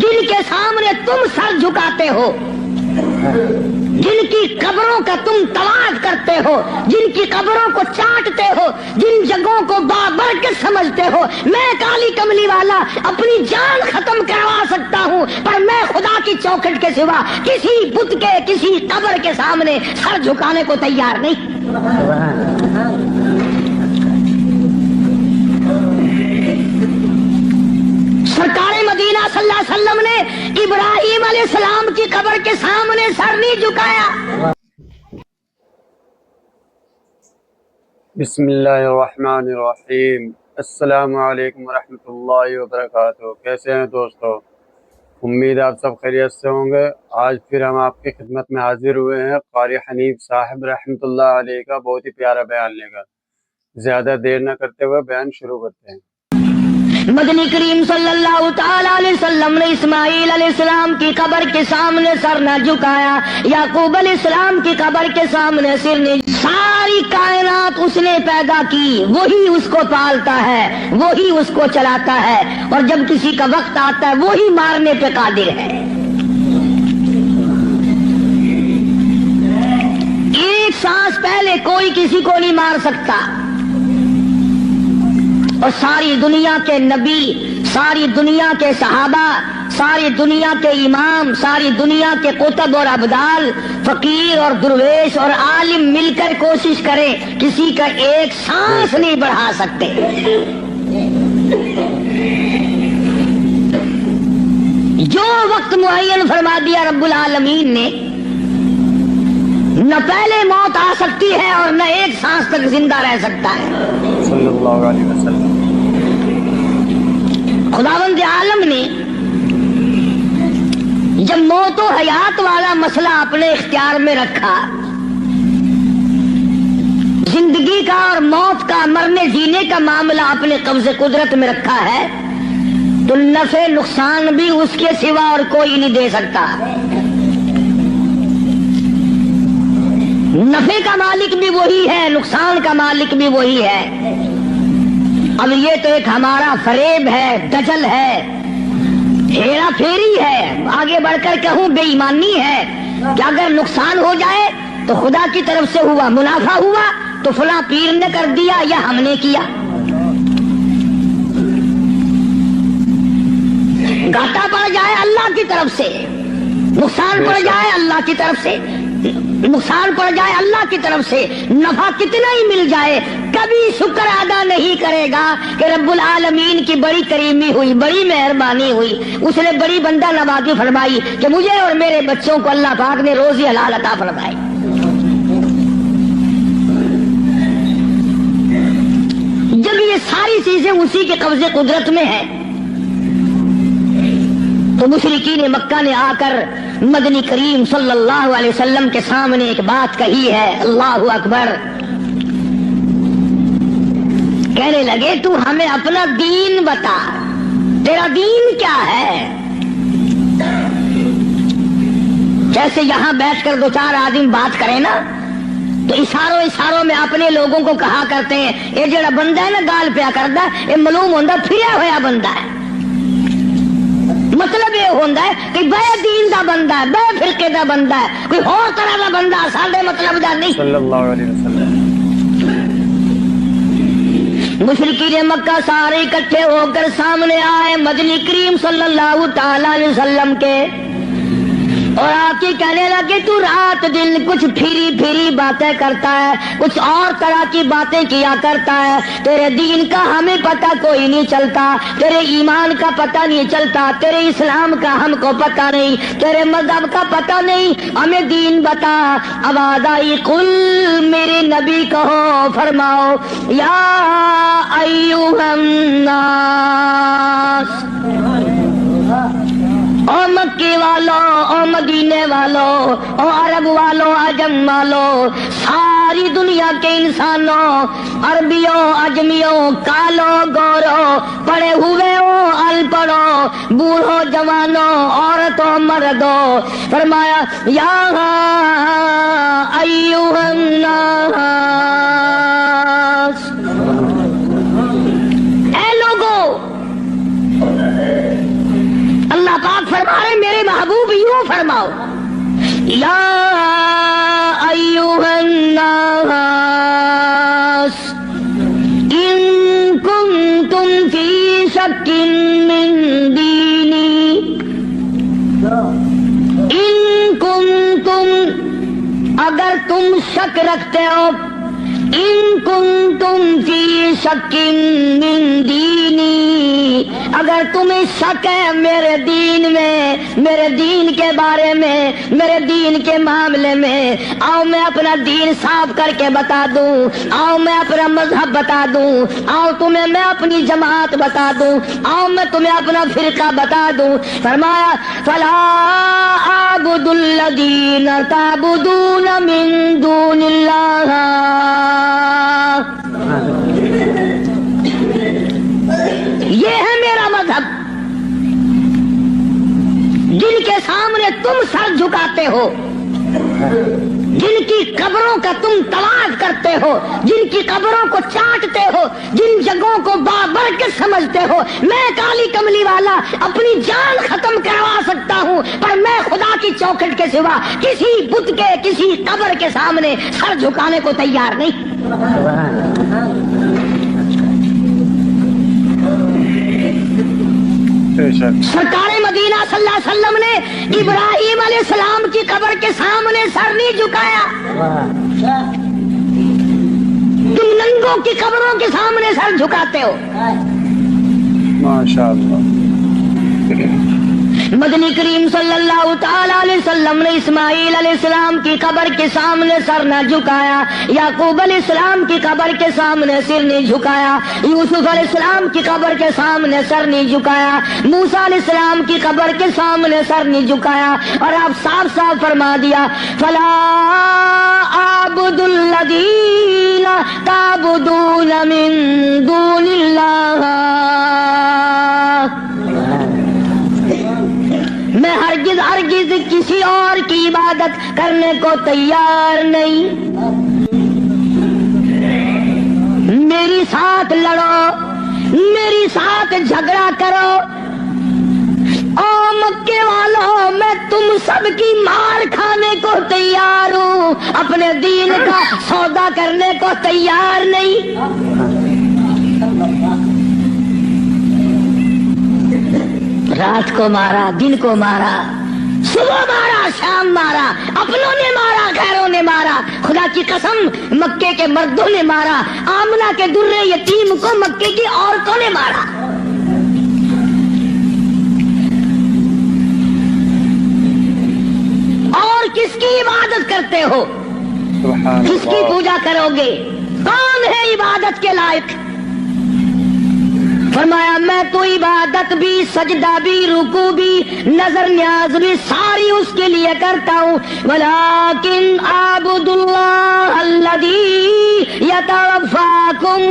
جن کے سامنے تم سر جھکاتے ہو، جن کی قبروں کا تم طواف کرتے ہو، جن کی قبروں کو چاٹتے ہو، جن جگہوں کو بابرکت سمجھتے ہو، میں کالی کملی والا اپنی جان ختم کروا سکتا ہوں، پر میں خدا کی چوکھٹ کے سوا کسی بت کے، کسی قبر کے سامنے سر جھکانے کو تیار نہیں۔ سرکار مدینہ صلی اللہ علیہ وسلم نے ابراہیم علیہ السلام کی قبر کے سامنے سر نہیں جھکایا۔ بسم اللہ الرحمن الرحیم۔ السلام علیکم ورحمۃ اللہ وبرکاتہ۔ کیسے ہیں دوستو؟ امید آپ سب خیریت سے ہوں گے۔ آج پھر ہم آپ کی خدمت میں حاضر ہوئے ہیں قاری حنیف صاحب رحمۃ اللہ علیہ کا بہت ہی پیارا بیان لے کر۔ زیادہ دیر نہ کرتے ہوئے بیان شروع کرتے ہیں۔ مدنی کریم صلی اللہ تعالی علیہ وسلم نے اسماعیل علیہ السلام کی قبر کے سامنے سر نہ جھکایا، یعقوب علیہ السلام کی قبر کے سامنے سر نہیں۔ ساری کائنات اس نے پیدا کی، وہی اس کو پالتا ہے، وہی اس کو چلاتا ہے، اور جب کسی کا وقت آتا ہے وہی مارنے پہ قادر ہے۔ ایک سانس پہلے کوئی کسی کو نہیں مار سکتا، اور ساری دنیا کے نبی، ساری دنیا کے صحابہ، ساری دنیا کے امام، ساری دنیا کے قطب اور ابدال، فقیر اور درویش اور عالم مل کر کوشش کریں، کسی کا ایک سانس نہیں بڑھا سکتے۔ جو وقت معین فرما دیا رب العالمین نے، نہ پہلے موت آ سکتی ہے اور نہ ایک سانس تک زندہ رہ سکتا ہے۔ صلی اللہ علیہ وسلم۔ خداوند عالم نے جب موت و حیات والا مسئلہ اپنے اختیار میں رکھا، زندگی کا اور موت کا، مرنے جینے کا معاملہ اپنے قبضے قدرت میں رکھا ہے، تو نفع نقصان بھی اس کے سوا اور کوئی نہیں دے سکتا۔ نفع کا مالک بھی وہی ہے، نقصان کا مالک بھی وہی ہے۔ اب یہ تو ایک ہمارا فریب ہے، دجل ہے، ہیرا پھیری ہے، آگے بڑھ کر کہوں بے ایمانی ہے کہ اگر نقصان ہو جائے تو خدا کی طرف سے ہوا، منافع ہوا تو فلاں پیر نے کر دیا یا ہم نے کیا۔ گھاٹا پڑ جائے اللہ کی طرف سے، نقصان پڑ جائے اللہ کی طرف سے، نقصان پڑ جائے اللہ کی طرف سے، نفع کتنا ہی مل جائے، کبھی شکر ادا نہیں کرے گا کہ رب العالمین کی بڑی کریمی ہوئی، بڑی مہربانی ہوئی، اس نے بڑی بندہ نوازی فرمائی کہ مجھے اور میرے بچوں کو اللہ پاک نے روزی حلال عطا فرمائی۔ جب یہ ساری چیزیں اسی کے قبضے قدرت میں ہیں، تو مشرکین مکہ نے آ کر مدنی کریم صلی اللہ علیہ وسلم کے سامنے ایک بات کہی ہے، اللہ اکبر، کہنے لگے تو ہمیں اپنا دین بتا، تیرا دین کیا ہے؟ جیسے یہاں بیٹھ کر دو چار آدمی بات کریں نا تو اشاروں میں اپنے لوگوں کو کہا کرتے ہیں یہ جڑا بندہ ہے نا گال پیا کردا، یہ معلوم ہوندا پھریا ہویا بندہ ہے۔ مطلب یہ ہوتا ہے کہ بے دین دا بندہ ہے، بے فرقے دا بندہ ہے، کوئی اور طرح دا بندہ ساڈے مطلب دا نہیں۔ صلی اللہ علیہ وسلم۔ مشرکین مکہ سارے اکٹھے ہو کر سامنے آئے مدنی کریم صلی اللہ تعالی علیہ وسلم کے، اور آ کے کہنے لگے تو رات دن کچھ پھری باتیں کرتا ہے، کچھ اور طرح کی باتیں کیا کرتا ہے، تیرے دین کا ہمیں پتہ کوئی نہیں چلتا، تیرے ایمان کا پتہ نہیں چلتا، تیرے اسلام کا ہم کو پتہ نہیں، تیرے مذہب کا پتہ نہیں، ہمیں دین بتا۔ آواز آئی قل، میرے نبی کہو، فرماؤ یا ایھا الناس، او مکی والو، او مدینے والو، او عرب والو، عجم والو، ساری دنیا کے انسانوں، عربیوں، عجمیوں، کالو، گورو، پڑھے ہوئے ہو، ان پڑھو، بوڑھو، جوانوں، عورتوں، مردوں، فرمایا یا ایھا الناس، اے لوگو، اللہ پاک یوں فرماؤ یا ایھا الناس ان کنتم فی شک من دینی ان کنتم اگر تم شک رکھتے ہو ان کنتم فی شک من دینی اگر تمہیں شک ہے میرے دین میں میرے دین کے بارے میں میرے دین کے معاملے میں آؤ میں اپنا دین صاف کر کے بتا دوں آؤ میں اپنا مذہب بتا دوں آؤ تمہیں میں اپنی جماعت بتا دوں آؤ میں تمہیں اپنا فرقہ بتا دوں فرمایا فلا اعبد الذین تعبدون من دون اللہ یہ ہے میرا مذہب جن کے سامنے تم سر جھکاتے ہو جن کی قبروں کا تم تلاش کرتے ہو جن کی قبروں کو چاٹتے ہو جن جگہوں کو بابرکت سمجھتے ہو میں کالی کملی والا اپنی جان ختم کروا سکتا ہوں پر میں خدا کی چوکھٹ کے سوا کسی بت کے کسی قبر کے سامنے سر جھکانے کو تیار نہیں سرکار مدینہ صلی اللہ علیہ وسلم نے ابراہیم علیہ السلام کی قبر کے سامنے سر نہیں جھکایا تم ننگوں کی قبروں کے سامنے سر جھکاتے ہو ماشاءاللہ مدنی کریم صلی اللہ تعالی علیہ وسلم نے اسماعیل علیہ السلام کی قبر کے سامنے سر نہ جھکایا یعقوب علیہ السلام کی قبر کے سامنے سر نہیں جھکایا یوسف علیہ السلام کی قبر کے سامنے سر نہیں جھکایا موسیٰ علیہ السلام کی قبر کے سامنے سر نہیں جھکایا اور آپ صاف صاف فرما دیا فلا اعبد الذین تعبدون من دون اللہ میں ہرگز ہرگز کسی اور کی عبادت کرنے کو تیار نہیں میری ساتھ لڑو میری ساتھ جھگڑا کرو او مکے والوں میں تم سب کی مار کھانے کو تیار ہوں اپنے دین کا سودا کرنے کو تیار نہیں رات کو مارا دن کو مارا صبح مارا شام مارا اپنوں نے مارا غیروں نے مارا خدا کی قسم مکے کے مردوں نے مارا آمنہ کے درے یتیم کو مکے کی عورتوں نے مارا اور کس کی عبادت کرتے ہو کس کی پوجا کرو گے کون ہے عبادت کے لائق فرمایا میں تو عبادت بھی سجدہ بھی رکوع بھی نظر نیاز بھی ساری اس کے لیے کرتا ہوں ولیکن اعبد اللہ الذی یتوفاکم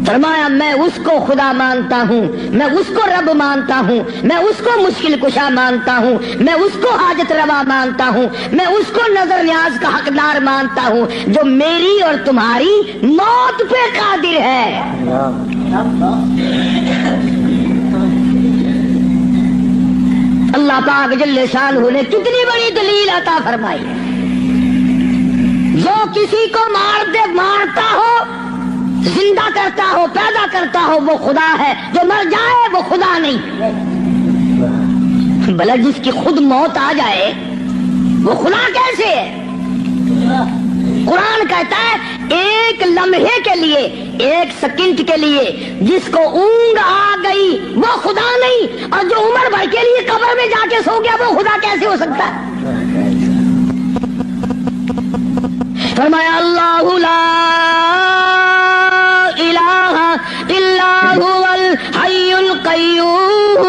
فرمایا میں اس کو خدا مانتا ہوں میں اس کو رب مانتا ہوں میں اس کو مشکل کشا مانتا ہوں میں اس کو حاجت روا مانتا ہوں میں اس کو نظر نیاز کا حقدار مانتا ہوں جو میری اور تمہاری موت پہ قادر ہے اللہ پاک جل شانہ نے کتنی بڑی دلیل عطا فرمائی جو کسی کو مارتا ہو زندہ کرتا ہو پیدا کرتا ہو وہ خدا ہے جو مر جائے وہ خدا نہیں بھلا جس کی خود موت آ جائے وہ خدا کیسے ہے قرآن کہتا ہے ایک لمحے کے لیے ایک سیکنڈ کے لیے جس کو اونگ آ گئی وہ خدا نہیں اور جو عمر بھر کے لیے قبر میں جا کے سو گیا وہ خدا کیسے ہو سکتا ہے فرمایا اللہ لا الہ الا هو الحی القیوم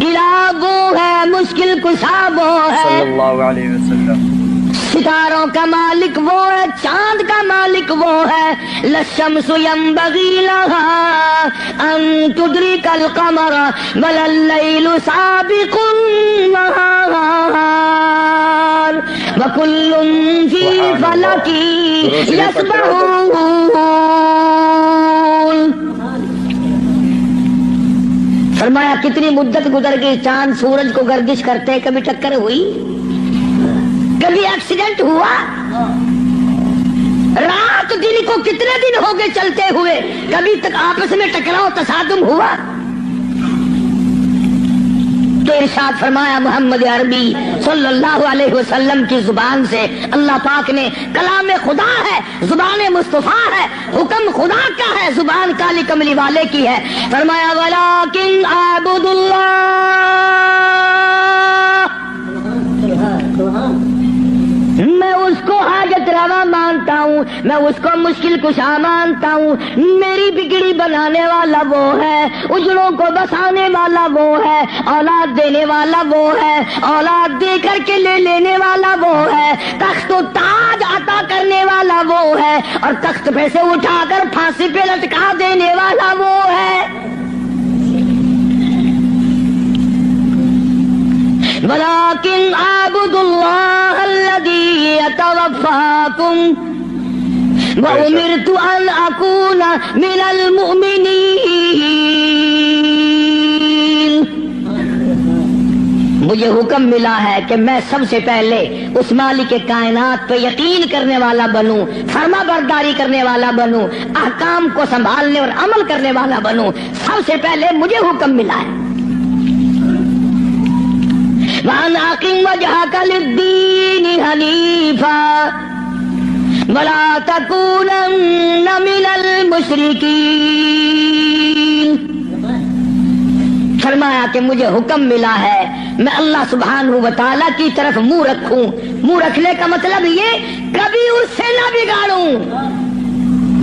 الہ وہ ہے مشکل کشا وہ ہے صلی اللہ علیہ وسلم ستاروں کا مالک وہ ہے چاند کا مالک وہ ہے للشمس ينبغي لها ان تدرك القمر ولا الليل سابق النهار وكل في فلك يسبحون فرمایا کتنی مدت گزر گئی، چاند سورج کو گردش کرتے، کبھی ٹکر ہوئی، کبھی ایکسیڈنٹ ہوا، رات دن کو کتنے دن ہو گئے چلتے ہوئے، کبھی تک آپس میں ٹکراؤ تصادم ہوا؟ تو ارشاد فرمایا محمد عربی صلی اللہ علیہ وسلم کی زبان سے، اللہ پاک نے، کلام خدا ہے، زبان مصطفیٰ ہے، حکم خدا کا ہے، زبان کالی کملی والے کی ہے، فرمایا وَلَٰكِنْ أَعْبُدُ اللَّهَ، میں اس کو حاجت روا مانتا ہوں، میں اس کو مشکل کشا مانتا ہوں، میری بگڑی بنانے والا وہ ہے، اجڑوں کو بسانے والا وہ ہے، اولاد دینے والا وہ ہے، اولاد دے کر کے لے لینے والا وہ ہے، تخت و تاج عطا کرنے والا وہ ہے، اور تخت پہ سے اٹھا کر پھانسی پہ لٹکا دینے والا وہ ہے۔ وَلَٰكِنْ أَعْبُدُ اللَّهَ الَّذِي يَتَوَفَّاكُمْ وَأُمِرْتُ أَنْ أَكُونَ مِنَ الْمُؤْمِنِينَ، مجھے حکم ملا ہے کہ میں سب سے پہلے اس مالک کائنات پہ یقین کرنے والا بنوں، فرما برداری کرنے والا بنوں، احکام کو سنبھالنے اور عمل کرنے والا بنوں، سب سے پہلے مجھے حکم ملا ہے۔ وَأَنْ أَقِمْ وَجْهَكَ لِلدِّينِ حَنِيفًا وَلَا تَكُونَنَّ مِنَ الْمُشْرِكِينَ، فرمایا کہ مجھے حکم ملا ہے میں اللہ سبحانہ و تعالیٰ کی طرف منہ رکھوں، منہ رکھنے کا مطلب یہ کبھی اس سے نہ بگاڑوں،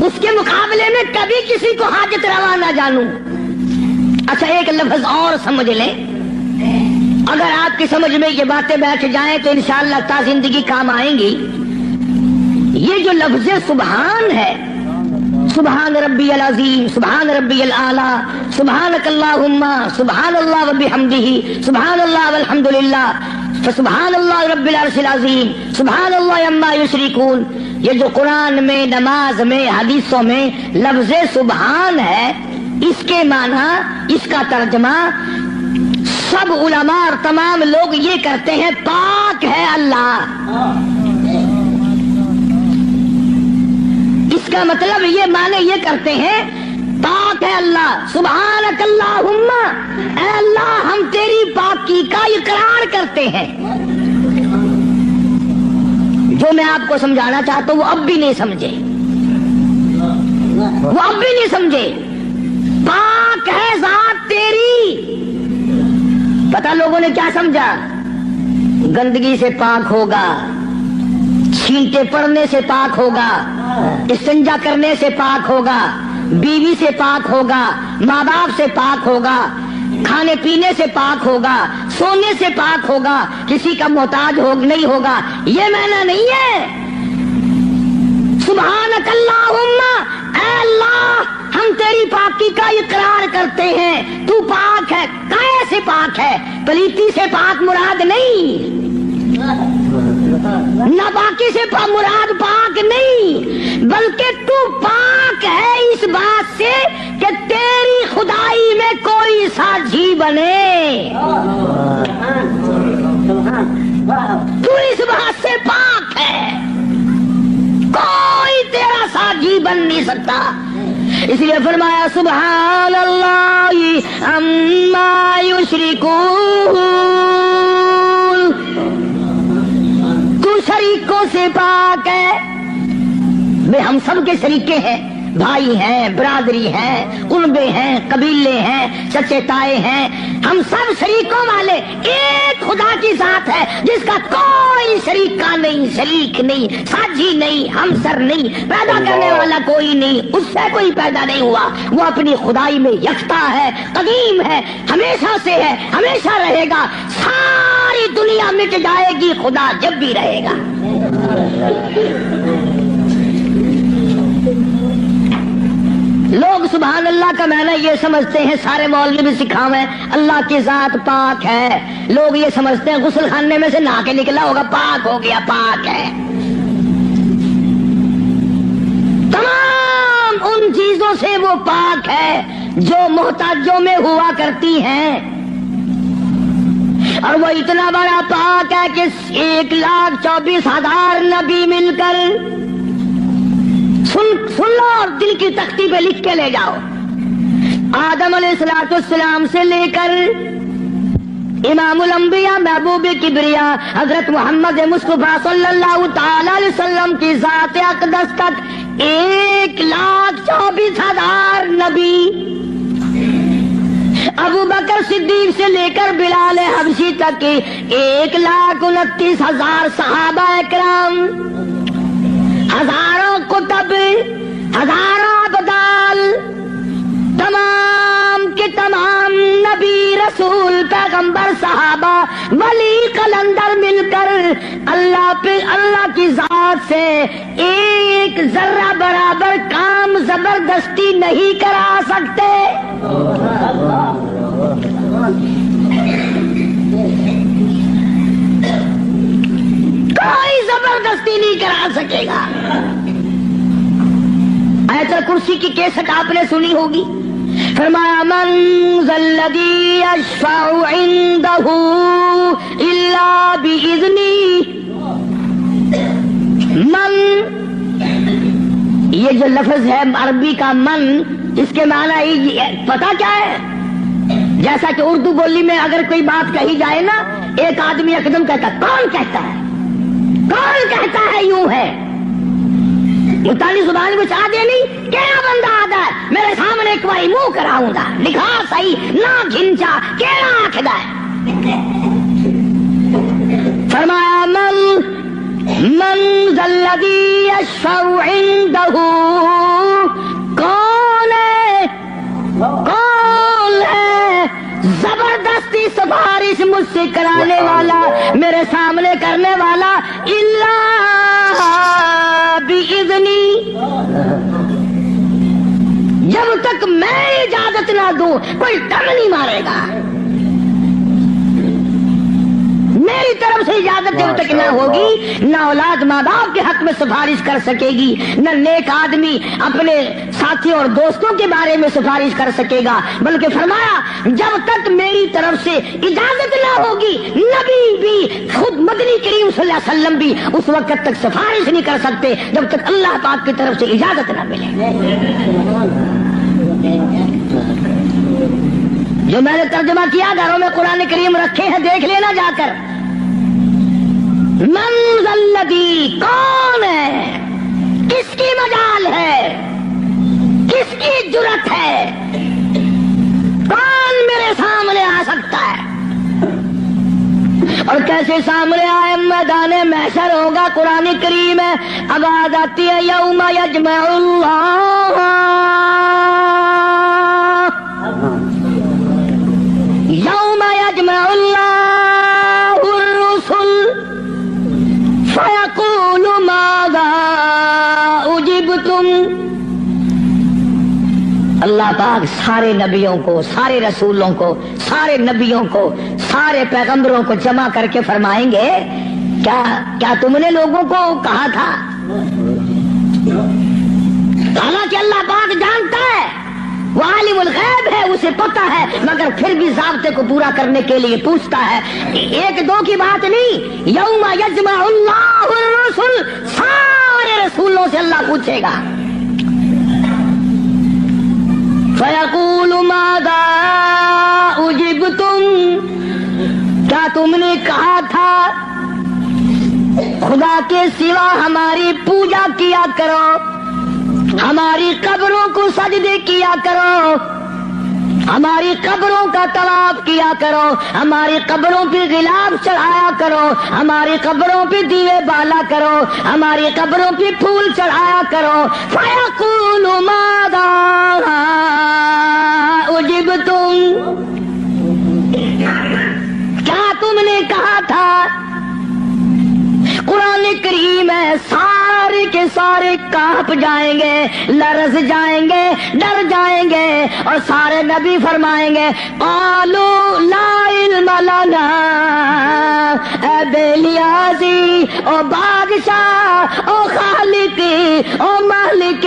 اس کے مقابلے میں کبھی کسی کو حاجت روا نہ جانوں۔ اچھا ایک لفظ اور سمجھ لیں، اگر آپ کی سمجھ میں یہ باتیں بیٹھ جائیں تو انشاءاللہ تا زندگی کام آئیں گی۔ یہ جو لفظ سبحان ہے، سبحان ربی العظیم، سبحان ربی الاعلیٰ، سبحانک اللہم، سبحان اللہ وبحمدہ، سبحان اللہ والحمدللہ، فسبحان اللہ رب العرش العظیم، سبحان اللہ عما یشرکون، یہ جو قرآن میں، نماز میں، حدیثوں میں لفظ سبحان ہے، اس کے معنی، اس کا ترجمہ سب علماء اور تمام لوگ یہ کرتے ہیں پاک ہے اللہ۔ اس کا مطلب یہ معنی یہ کرتے ہیں پاک ہے اللہ، سبحانک اللہم، اے اللہ ہم تیری پاکی کا اقرار کرتے ہیں۔ جو میں آپ کو سمجھانا چاہتا ہوں وہ اب بھی نہیں سمجھے، وہ اب بھی نہیں سمجھے، پاک ہے ذات تیری۔ پتہ لوگوں نے کیا سمجھا، گندگی سے پاک ہوگا، چھینٹے پڑنے سے پاک ہوگا، استنجا کرنے سے پاک ہوگا، بیوی سے پاک ہوگا، ماں باپ سے پاک ہوگا، کھانے پینے سے پاک ہوگا، سونے سے پاک ہوگا، کسی کا محتاج نہیں ہوگا۔ یہ معنی نہیں ہے۔ سبحانک اللہم، اے اللہ ہم تیری پاکی کا اقرار کرتے ہیں، تو پاک ہے۔ کیسے پاک ہے؟ پلیتی سے پاک مراد نہیں، ناپاکی سے مراد پاک نہیں، بلکہ تو پاک ہے اس بات سے کہ تیری خدائی میں کوئی ساجھی بنے، تو اس بات سے پاک ہے، کوئی تیرا ساجھی بن نہیں سکتا۔ اس لیے فرمایا سبحان اللہ عما یشرکون، تو شریکوں سے پاک ہے۔ ہم سب کے شریکے ہیں، بھائی ہیں، برادری ہیں، قربے ہیں، قبیلے ہیں، چچے تائے ہیں، ہم سب شریکوں والے ایک خدا کی ذات ہے جس کا کوئی شریکہ نہیں، شریک نہیں، ساجھی نہیں، ہمسر نہیں، پیدا کرنے والا کوئی نہیں، اس سے کوئی پیدا نہیں ہوا، وہ اپنی خدائی میں یکتا ہے، قدیم ہے، ہمیشہ سے ہے، ہمیشہ رہے گا، ساری دنیا مٹ جائے گی، خدا جب بھی رہے گا۔ لوگ سبحان اللہ کا معنی یہ سمجھتے ہیں، سارے مولوی بھی سکھاویں اللہ کی ذات پاک ہے، لوگ یہ سمجھتے ہیں غسل خانے میں سے نہا کے نکلا ہوگا پاک ہو گیا، پاک ہے۔ تمام ان چیزوں سے وہ پاک ہے جو محتاجوں میں ہوا کرتی ہیں، اور وہ اتنا بڑا پاک ہے کہ 1,24,000 نبی مل کر سن لو اور دل کی تختی پہ لکھ کے لے جاؤ، آدم علیہ السلام سے لے کر امام الانبیاء محبوب کبریا حضرت محمد مصطفیٰ صلی اللہ تعالی علیہ وسلم کی ذات اقدس تک 1,24,000 نبی، ابو بکر صدیق سے لے کر بلال حبشی تک 1,29,000 صحابہ اکرام، ہزاروں کتب، ہزاروں ابدال، تمام کے تمام نبی رسول پیغمبر صحابہ ولی قلندر مل کر اللہ کی ذات سے ایک ذرہ برابر کام زبردستی نہیں کرا سکتے۔ کوئی زبردستی نہیں کرا سکے گا۔ آیت الکرسی کی کیسٹ آپ نے سنی ہوگی، فرمایا من ذا الذی یشفع عنده الا باذنہ۔ من، یہ جو لفظ ہے عربی کا من، اس کے معنی پتا کیا ہے؟ جیسا کہ اردو بولی میں اگر کوئی بات کہی جائے نا، ایک آدمی اقدم کہتا ہے، کون کہتا ہے، کون کہتا ہے، یوں ہے متعلی زبان میں چاہ دے نہیں، کیڑا بندہ آتا ہے میرے سامنے ایک باری منہ کراؤں گا، لکھا صحیح نہ گھنچا، کیڑا آکھدا ہے؟ فرمایا من ذا الذی یشفع عنده، کون ہے زبردستی سفارش مجھ سے کرانے والا، میرے سامنے کرنے والا، الا باذنی، جب تک میں اجازت نہ دوں کوئی ٹنگ نہیں مارے گا، میری طرف سے اجازت جب تک نہ ہوگی، نہ اولاد ماں باپ کے حق میں سفارش کر سکے گی، نہ نیک آدمی اپنے ساتھیوں اور دوستوں کے بارے میں سفارش کر سکے گا، بلکہ فرمایا جب تک میری طرف سے اجازت نہ ہوگی، نبی بھی خود مدنی کریم صلی اللہ علیہ وسلم بھی اس وقت تک سفارش نہیں کر سکتے جب تک اللہ پاک کی طرف سے اجازت نہ ملے۔ جو میں نے ترجمہ کیا، گھروں میں قرآن کریم رکھے ہیں، دیکھ لینا جا کر۔ من ذا الذی، کون ہے، کس کی مجال ہے، کس کی جرت ہے، کون میرے سامنے آ سکتا ہے؟ اور کیسے سامنے آئے؟ میدان محشر ہوگا، قرآن کریم ہے، آواز آتی ہے یوم یجمع اللہ، یوم یجمع اللہ الرسل فیقول ماذا اجبتم۔ اللہ پاک سارے نبیوں کو، سارے رسولوں کو، سارے نبیوں کو، سارے پیغمبروں کو جمع کر کے فرمائیں گے کیا تم نے لوگوں کو کہا تھا؟ حالانکہ اللہ پاک جانتا ہے، وہ عالم الغیب ہے، اسے پتہ ہے، مگر پھر بھی ضابطے کو پورا کرنے کے لیے پوچھتا ہے۔ ایک دو کی بات نہیں، یوم یجمع اللہ الرسل، سارے رسولوں سے اللہ پوچھے گا۔ فَيَقُولُ مَاذَا أُجِبْتُمْ، کیا تم نے کہا تھا خدا کے سوا ہماری پوجا کیا کرو، ہماری قبروں کو سجدے کیا کرو، ہماری قبروں کا طواف کیا کرو، ہماری قبروں پہ غلاف چڑھایا کرو، ہماری قبروں پہ دیوے بالا کرو، ہماری قبروں پہ پھول چڑھایا کرو۔ فَيَقُولُ مَاذَا أُجِبْتُمْ، کیا تم نے کہا تھا؟ قرآن کریم ہے، سارے کے سارے کانپ جائیں گے، لرز جائیں گے، ڈر جائیں گے، اور سارے نبی فرمائیں گے قالوا لا علم لنا، اے بے نیازی، او بادشاہ، او خالق، او مالک،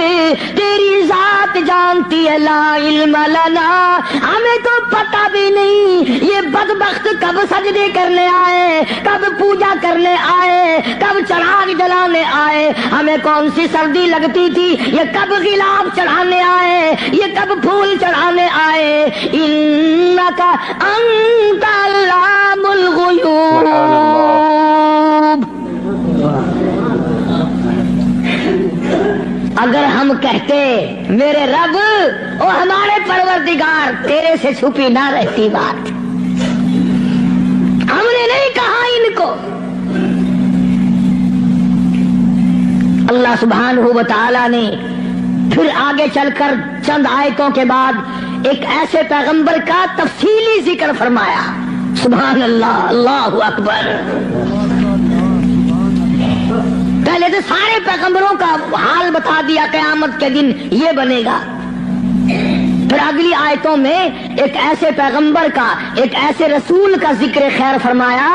تیری ذات جانتی ہے لا علم لنا، ہمیں تو پتہ بھی نہیں یہ بدبخت کب سجدے کرنے آئے، کب پوجا کرنے آئے، کب چراغ جلانے آئے، ہمیں کون سی سردی لگتی تھی، یہ کب غلاف چڑھانے آئے، یہ کب پھول چڑھانے آئے۔ انک انت علام الغیوب۔ اگر ہم کہتے میرے رب اور ہمارے پروردگار تیرے سے چھپی نہ رہتی بات، ہم نے نہیں کہا ان کو۔ اللہ سبحانہ و تعالی نے پھر آگے چل کر چند آیتوں کے بعد ایک ایسے پیغمبر کا تفصیلی ذکر فرمایا۔ سبحان اللہ، اللہ اکبر۔ پہلے تو سارے پیغمبروں کا حال بتا دیا، قیامت کے دن یہ بنے گا۔ پھر اگلی آیتوں میں ایک ایسے پیغمبر کا، ایک ایسے رسول کا ذکر خیر فرمایا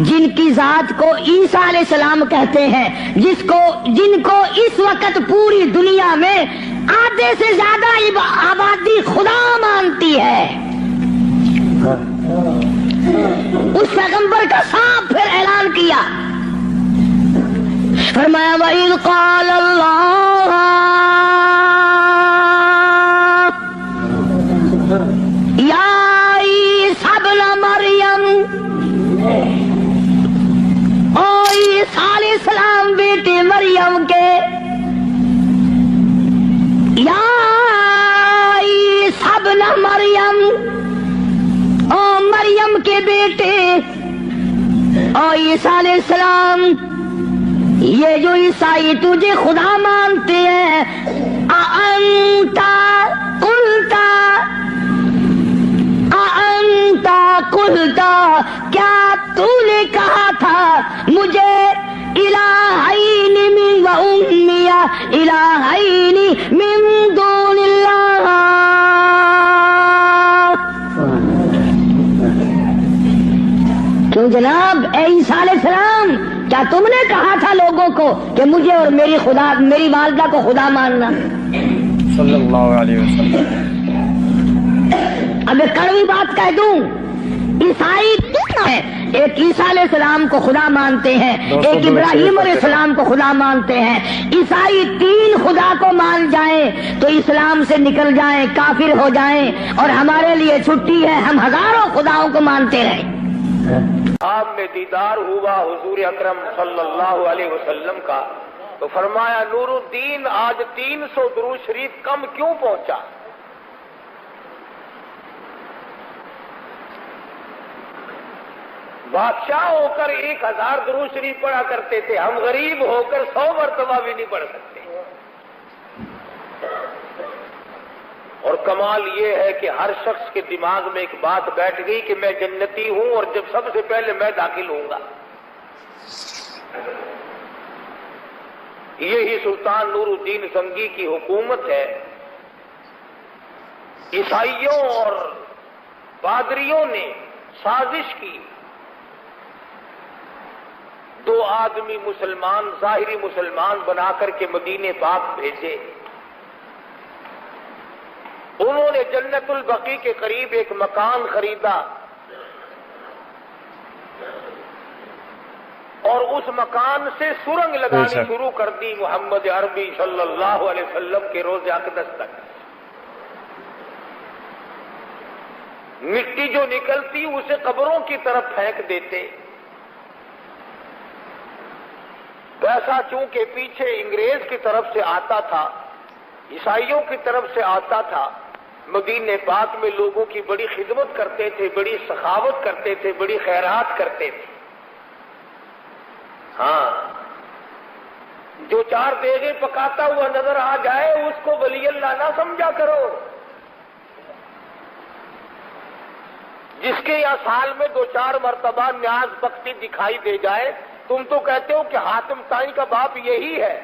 جن کی ذات کو عیسیٰ علیہ السلام کہتے ہیں، جن کو اس وقت پوری دنیا میں آدھے سے زیادہ آبادی خدا مانتی ہے۔ اس پیغمبر کا صاف پھر اعلان کیا، فرمایا وَإِذْ قَالَ اللَّهُ يَا عِيسَى ابْنَ مَرْيَمَ، او عیسیٰ علیہ السلام بیٹے مریم کے، یا عیسیٰ ابن مریم، او مریم کے بیٹے، او عیسیٰ علیہ السلام، یہ جو عیسائی تجھے خدا مانتے ہیں، اَأَنْتَ قُلْتَ، کیا تو نے کہا تھا مجھے الہین من و امی الہین من دون اللہ؟ کیوں جناب اے عیسیٰ علیہ السلام، کیا تم نے کہا تھا لوگوں کو کہ مجھے اور میری والدہ کو خدا ماننا؟ صلی اللہ علیہ وسلم۔ اب ایک کڑوی بات کہہ دوں، عیسائی ہے، ایک عیسیٰ علیہ السلام کو خدا مانتے ہیں، ایک ابراہیم علیہ السلام کو خدا مانتے ہیں۔ عیسائی تین خدا کو مان جائیں تو اسلام سے نکل جائیں، کافر ہو جائیں، اور ہمارے لیے چھٹی ہے، ہم ہزاروں خداؤں کو مانتے رہیں۔ آپ میں دیدار ہوا حضور اکرم صلی اللہ علیہ وسلم کا، تو فرمایا نور الدین آج 300 درود شریف کم کیوں پہنچا؟ بادشاہ ہو کر 1000 درود شریف پڑھا کرتے تھے، ہم غریب ہو کر 100 مرتبہ بھی نہیں پڑھ سکتے۔ اور کمال یہ ہے کہ ہر شخص کے دماغ میں ایک بات بیٹھ گئی کہ میں جنتی ہوں اور جب سب سے پہلے میں داخل ہوں گا۔ یہی سلطان نور الدین سنگی کی حکومت ہے۔ عیسائیوں اور پادریوں نے سازش کی، 2 آدمی مسلمان، ظاہری مسلمان بنا کر کے مدینے پاک بھیجے۔ انہوں نے جنت البقیع کے قریب ایک مکان خریدا اور اس مکان سے سرنگ لگانی شروع کر دی محمد عربی صلی اللہ علیہ وسلم کے روز اقدس تک۔ مٹی جو نکلتی اسے قبروں کی طرف پھینک دیتے۔ پیسہ چونکہ پیچھے انگریز کی طرف سے آتا تھا، عیسائیوں کی طرف سے آتا تھا، مدینے پاک میں لوگوں کی بڑی خدمت کرتے تھے، بڑی سخاوت کرتے تھے، بڑی خیرات کرتے تھے۔ ہاں، جو 4 دیگیں پکاتا ہوا نظر آ جائے اس کو ولی اللہ نہ سمجھا کرو۔ جس کے یا سال میں 2-4 مرتبہ نیاز بختی دکھائی دے جائے، تم تو کہتے ہو کہ حاتم تائی کا باپ یہی ہے۔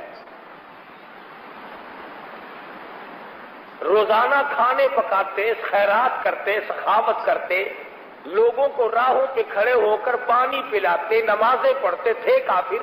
روزانہ کھانے پکاتے، خیرات کرتے، سخاوت کرتے، لوگوں کو راہوں پہ کھڑے ہو کر پانی پلاتے، نمازیں پڑھتے تھے کافر۔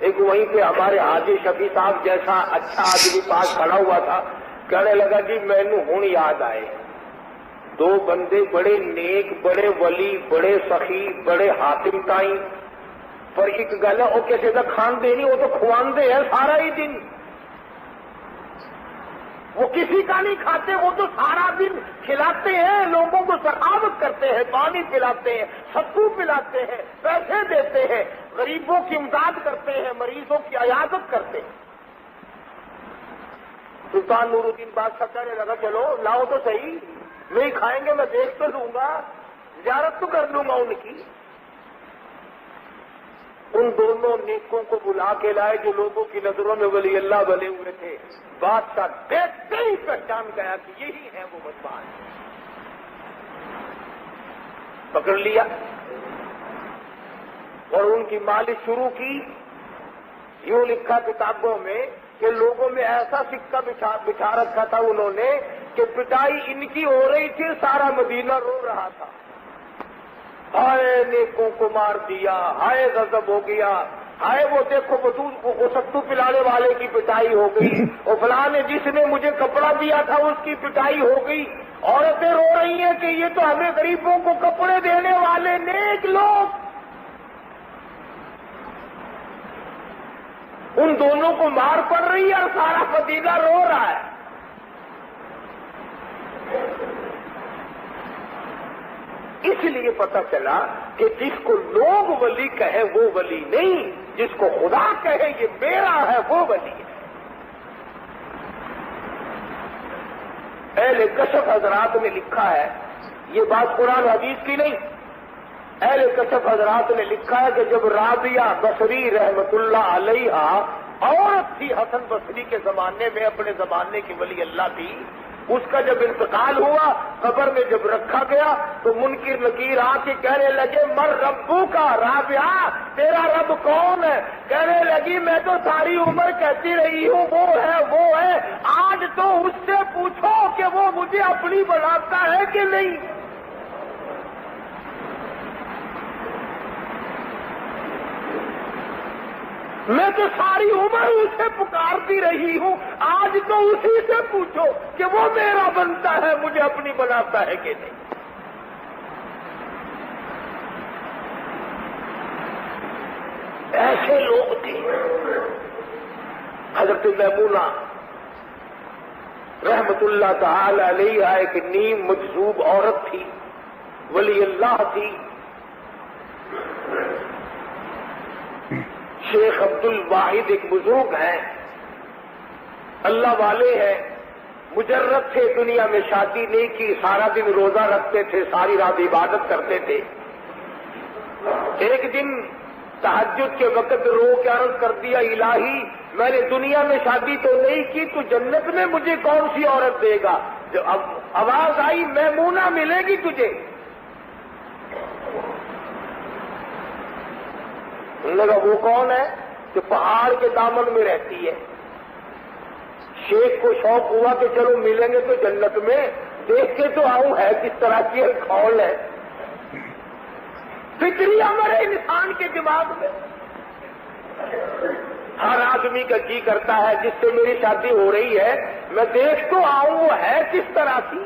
ایک وہیں پہ ہمارے حاجی شفیع صاحب جیسا اچھا آدمی پاس کھڑا ہوا تھا، کہنے لگا جی مینوں ہن یاد آئے دو بندے بڑے نیک، بڑے ولی، بڑے سخی، بڑے حاتم تائیں، پر ایک گل ہے وہ کسی کا کھاندے نہیں، وہ تو کھواندے ہیں سارا ہی دن، وہ کسی کا نہیں کھاتے، وہ تو سارا دن کھلاتے ہیں، لوگوں کو سخاوت کرتے ہیں، پانی پلاتے ہیں، ستو پلاتے ہیں، پیسے دیتے ہیں، غریبوں کی امداد کرتے ہیں، مریضوں کی عیادت کرتے ہیں۔ سلطان نور الدین بادشاہ کہنے لگا چلو لاؤ تو صحیح، نہیں کھائیں گے میں دیکھ تو لوں گا، زیارت تو کر لوں گا ان کی۔ ان دونوں نیکوں کو بلا کے لائے جو لوگوں کی نظروں میں ولی اللہ بنے ہوئے تھے۔ بادشاہ دیکھتے ہی پہچان گیا کہ یہی ہے وہ بدبان، پکڑ لیا اور ان کی مالش شروع کی۔ یوں لکھا کتابوں میں کہ لوگوں میں ایسا سکہ بچھا رکھا تھا انہوں نے کہ پٹائی ان کی ہو رہی تھی، سارا مدینہ رو رہا تھا، ہائے نیکوں کو مار دیا، ہائے غضب ہو گیا، ہائے وہ دیکھو وہ ستو پلانے والے کی پٹائی ہو گئی، اور فلاں نے جس نے مجھے کپڑا دیا تھا اس کی پٹائی ہو گئی۔ عورتیں رو رہی ہیں کہ یہ تو ہمیں غریبوں کو کپڑے دینے والے نیک لوگ، ان دونوں کو مار پڑ رہی ہے اور سارا مدینہ رو رہا ہے۔ اس لیے پتہ چلا کہ جس کو لوگ ولی کہے وہ ولی نہیں، جس کو خدا کہے یہ میرا ہے وہ ولی ہے۔ اہل کشف حضرات نے لکھا ہے، یہ بات قرآن حدیث کی نہیں، اہل کشف حضرات نے لکھا ہے کہ جب رابعہ بصری رحمت اللہ علیہا عورت تھی حسن بصری کے زمانے میں، اپنے زمانے کی ولی اللہ تھی، اس کا جب انتقال ہوا قبر میں جب رکھا گیا تو منکر نکیر آ کے کہنے لگے مر ربو کا، رابعہ تیرا رب کون ہے؟ کہنے لگی میں تو ساری عمر کہتی رہی ہوں وہ ہے وہ ہے، آج تو اس سے پوچھو کہ وہ مجھے اپنی بناتا ہے کہ نہیں۔ میں تو ساری عمر اسے پکارتی رہی ہوں، آج تو اسی سے پوچھو کہ وہ میرا بنتا ہے، مجھے اپنی بناتا ہے کہ نہیں۔ ایسے لوگ تھے۔ حضرت میمونہ رحمت اللہ تعالی علیہ ایک نیم مجذوب عورت تھی، ولی اللہ تھی۔ شیخ عبد الواحد ایک بزرگ ہیں، اللہ والے ہیں، مجرد تھے، دنیا میں شادی نہیں کی، سارا دن روزہ رکھتے تھے، ساری رات عبادت کرتے تھے۔ ایک دن تہجد کے وقت رو کے عرض کر دیا الہی میں نے دنیا میں شادی تو نہیں کی، تو جنت میں مجھے کون سی عورت دے گا؟ جو اب آواز آئی میمونہ ملے گی تجھے۔ انہوں نے کہا وہ کون ہے؟ کہ پہاڑ کے دامن میں رہتی ہے۔ شیخ کو شوق ہوا کہ چلو ملیں گے تو جنت میں، دیکھ کے تو آؤں ہے کس طرح کی ہے، کون ہے۔ فطری امر ہے انسان کے دماغ میں، ہر آدمی کا جی کرتا ہے جس سے میری شادی ہو رہی ہے میں دیکھ تو آؤں وہ ہے کس طرح کی،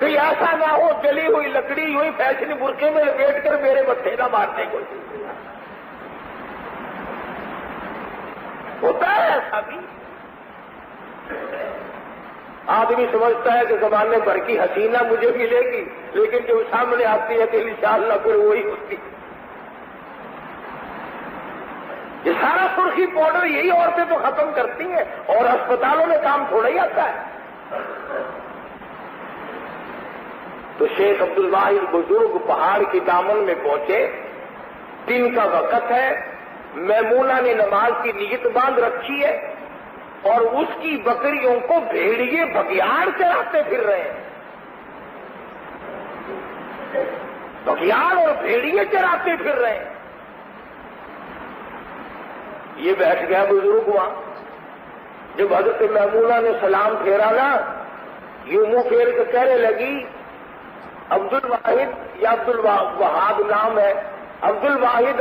کوئی ایسا نہ ہو جلی ہوئی لکڑی ہوئی فیشن برقعے میں لپیٹ کر میرے متھے نہ مارتے کوئی۔ ہوتا ہے ایسا بھی، آدمی سمجھتا ہے کہ زمانے بھر کی حسینہ مجھے ملے گی، لیکن جو سامنے آتی ہے کہ انشاءاللہ پھر وہی ہوتی۔ یہ سارا سرخی پاؤڈر یہی عورتیں تو ختم کرتی ہیں، اور اسپتالوں میں کام تھوڑا ہی آتا ہے۔ تو شیخ عبد الواحد بزرگ پہاڑ کی دامن میں پہنچے، دن کا وقت ہے، میمونہ نے نماز کی نیت باندھ رکھی ہے، اور اس کی بکریوں کو بھیڑیے بگیاڑ چراتے پھر رہے ہیں، بگیاڑ اور بھیڑیے چراتے پھر رہے ہیں۔ یہ بیٹھ گیا بزرگ وہاں، جب حضرت میمونہ نے سلام پھیرا نا، یوں منہ پھیر کے کہنے لگی عبد الواحد یا عبد الوہاب نام ہے، عبد الواحد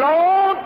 9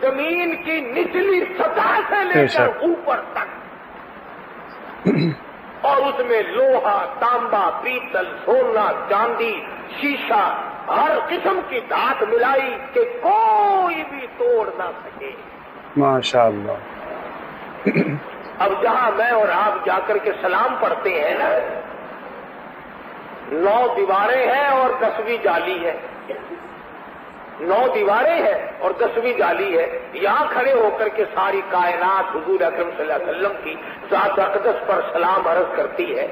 زمین کی نچلی سطح سے لے کر اوپر تک، اور اس میں لوہا، تانبا، پیتل، سونا، چاندی، شیشہ، ہر قسم کی دھات ملائی کہ کوئی بھی توڑ نہ سکے۔ ماشاءاللہ۔ اب جہاں میں اور آپ جا کر کے سلام پڑھتے ہیں نا، 9 دیواریں ہیں اور 10ویں جالی ہے، 9 دیواریں ہیں اور 10ویں جالی ہے، یہاں کھڑے ہو کر کے ساری کائنات حضور اکرم صلی اللہ علیہ وسلم کی ذات اقدس پر سلام عرض کرتی ہے۔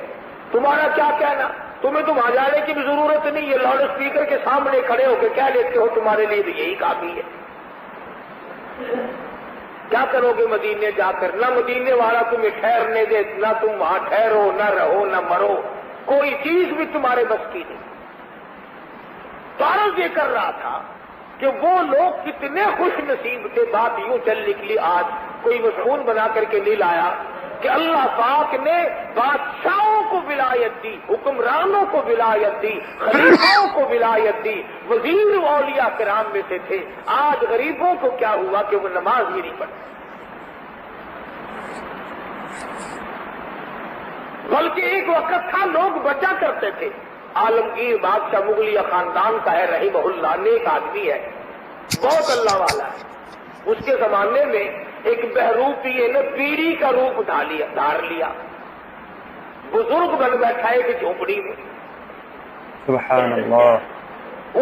تمہارا کیا کہنا؟ تمہیں تو وہاں جانے کی بھی ضرورت نہیں، یہ لاؤڈ اسپیکر کے سامنے کھڑے ہو کے کہہ لیتے ہو، تمہارے لیے تو یہی کافی ہے۔ کیا کرو گے مدینے جا کر؟ نہ مدینے والا تمہیں ٹھہرنے دے، نہ تم وہاں ٹھہرو، نہ رہو، نہ مرو، کوئی چیز بھی تمہارے بس کی نہیں۔ تو عرض یہ کر رہا تھا کہ وہ لوگ کتنے خوش نصیب تھے، بات یوں چل نکلی، آج کوئی مضمون بنا کر کے نہیں لایا کہ اللہ پاک نے بادشاہوں کو ولایت دی، حکمرانوں کو ولایت دی، خلیفاؤں کو ولایت دی، وزیر اولیاء کرام میں سے تھے۔ آج غریبوں کو کیا ہوا کہ وہ نماز بھی نہیں پڑھتے، بلکہ ایک وقت تھا لوگ بچا کرتے تھے۔ عالمگیر بادشاہ مغلیہ خاندان کا ہے، رحمہ اللہ، نیک آدمی ہے، بہت اللہ والا ہے۔ اس کے زمانے میں ایک بہروپی نے بیڑی کا روپ دھار لیا، بزرگ بن بیٹھا ایک جھونپڑی میں۔ سبحان اللہ۔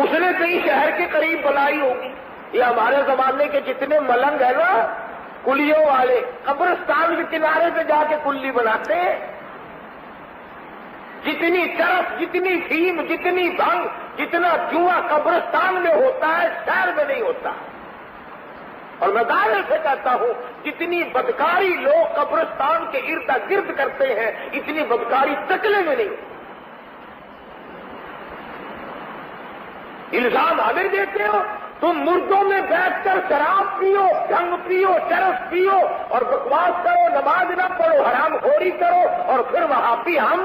اس نے کئی شہر کے قریب بنائی ہوگی، یہ ہمارے زمانے کے جتنے ملنگ ہیں نا، کلیوں والے، قبرستان کے کنارے پہ جا کے کلی بناتے ہیں۔ جتنی چرس، جتنی فیم، جتنی بھنگ، جتنا جوا قبرستان میں ہوتا ہے، شہر میں نہیں ہوتا۔ اور میں دعوے سے کہتا ہوں، جتنی بدکاری لوگ قبرستان کے ارد گرد کرتے ہیں، اتنی بدکاری تکلے میں نہیں ہوتی۔ الزام ہمیں دیتے ہو، تم مردوں میں بیٹھ کر شراب پیو، بھنگ پیو، چرس پیو اور بکواس کرو، نماز نہ پڑھو، حرام خوری کرو، اور پھر وہاں بھی ہم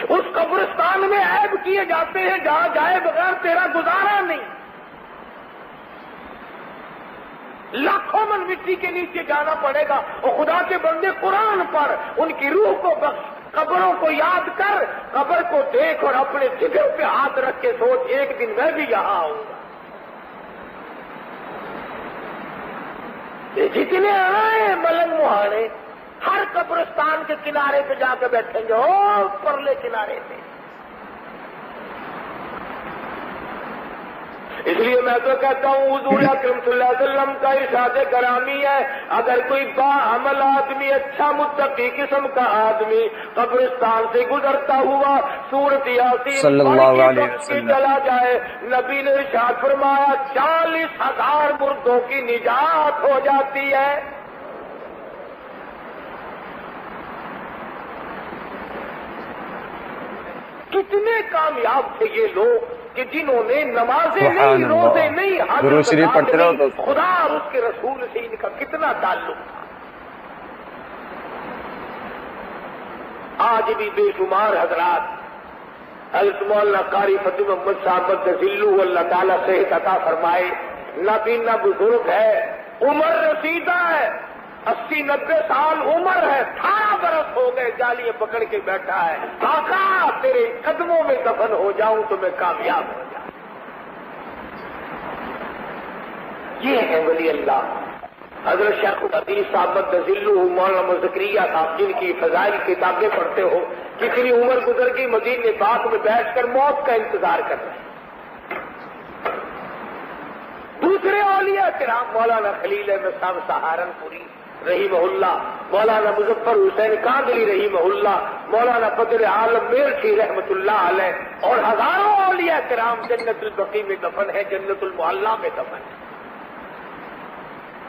اس قبرستان میں عیب کیے جاتے ہیں جہاں جائے بغیر تیرا گزارا نہیں۔ لاکھوں من مٹی کے نیچے جانا پڑے گا، اور خدا کے بندے قرآن پر ان کی روح کو بخش، قبروں کو یاد کر، قبر کو دیکھ اور اپنے جگر پہ ہاتھ رکھ کے سوچ، ایک دن میں بھی یہاں آؤں گا۔ یہ جتنے آئے ملنگ مہانے ہر قبرستان کے کنارے پہ جا کے بیٹھیں گے، اور پرلے کنارے پہ۔ اس لیے میں تو کہتا ہوں حضور اکرم صلی اللہ علیہ وسلم کا ارشاد گرامی ہے، اگر کوئی باعمل آدمی، اچھا متقی قسم کا آدمی قبرستان سے گزرتا ہوا سورۃ یاسین صلی اللہ علیہ وسلم چلا جائے، نبی نے ارشاد فرمایا 40,000 مردوں کی نجات ہو جاتی ہے۔ کتنے کامیاب تھے یہ لوگ کہ جنہوں نے نمازیں نہیں، روزے نہیں، درود شریف پڑھتے رہو تو خدا اور اس کے رسول سے ان کا کتنا تعلق تھا۔ آج بھی بے شمار حضرات، حضرت مولانا قاری فتح محمد صاحب ذلو اللہ تعالیٰ صحت عطا فرمائے، نابینا بزرگ ہے، عمر رسیدہ ہے، 80-90 سال عمر ہے، 18 برس ہو گئے، جالیاں پکڑ کے بیٹھا ہے، آقا تیرے قدموں میں دفن ہو جاؤں تو میں کامیاب ہو جاؤں۔ یہ ہے ولی اللہ حضرت شیخ الحدیث صاحب ذلو مولانا زکریا صاحب، جن کی فضائل کتابیں پڑھتے ہو، کتنی عمر گزر گئی، مدینے پاک میں بیٹھ کر موت کا انتظار کر رہے ہیں۔ دوسرے اولیاء کرام، مولانا خلیل احمد صاحب سہارنپوری رحمہ اللہ، مولانا مظفر حسین کاندلی رحمہ اللہ، مولانا بدر عالم میرٹھی رحمۃ اللہ علیہ، اور ہزاروں اولیاء کرام جنت البقیع میں دفن ہے، جنت المعلا میں دفن ہے۔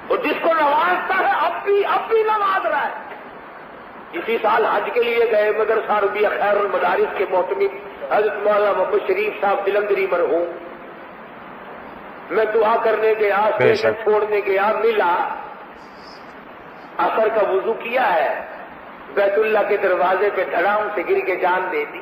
اور جس کو نوازتا ہے اب بھی نواز رہا ہے۔ اسی سال حج کے لیے گئے مدرسہ ربیہ خیر المدارس کے محتمم حضرت مولانا محمد شریف صاحب جلندری مرحوم، میں دعا کرنے گیا، اسٹیشن چھوڑنے گیا، ملا، عصر کا وضو کیا ہے، بیت اللہ کے دروازے پہ دھڑام سے گر کے جان دے دی۔